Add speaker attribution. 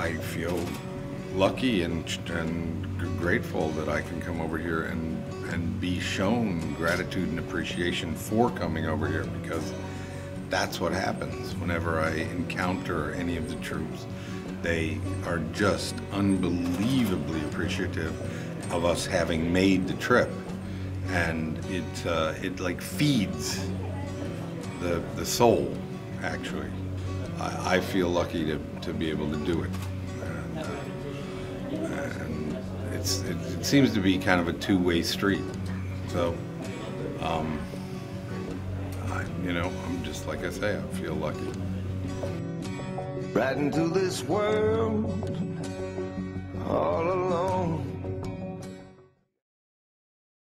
Speaker 1: I feel lucky and grateful that I can come over here and be shown gratitude and appreciation for coming over here, because that's what happens whenever I encounter any of the troops. They are just unbelievably appreciative of us having made the trip, and it like feeds the soul, actually. I feel lucky to be able to do it, and it seems to be kind of a two-way street. So, you know, I'm just, like I say, I feel lucky.
Speaker 2: Right into this world all alone.